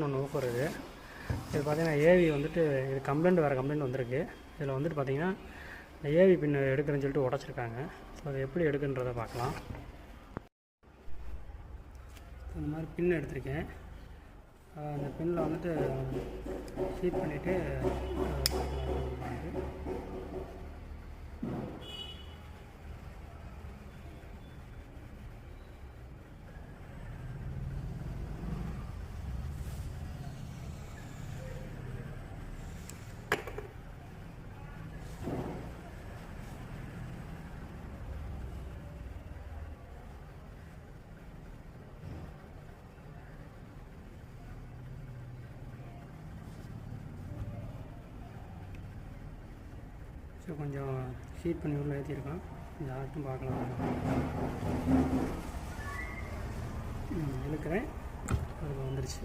ஒன்று ஊஃபர் இது பார்த்திங்கன்னா ஏவி வந்துட்டு இது வேறு கம்ப்ளைண்ட் வந்திருக்கு. இதில் வந்துட்டு பார்த்திங்கன்னா இந்த ஏவி பின் எடுக்கிறேன்னு சொல்லிட்டு உடச்சிருக்காங்க. ஸோ அதை எப்படி எடுக்குன்றதை பார்க்கலாம். இந்த மாதிரி பின் எடுத்திருக்கேன். அந்த பின்னில் வந்துட்டு ஹீட் பண்ணிவிட்டு கொஞ்சம் ஹீட் பண்ணி உள்ள ஏற்றிருக்கோம். கொஞ்சம் ஆட்டும் பார்க்கலாம். இழுக்கிறேன், அதுக்கு வந்துடுச்சு.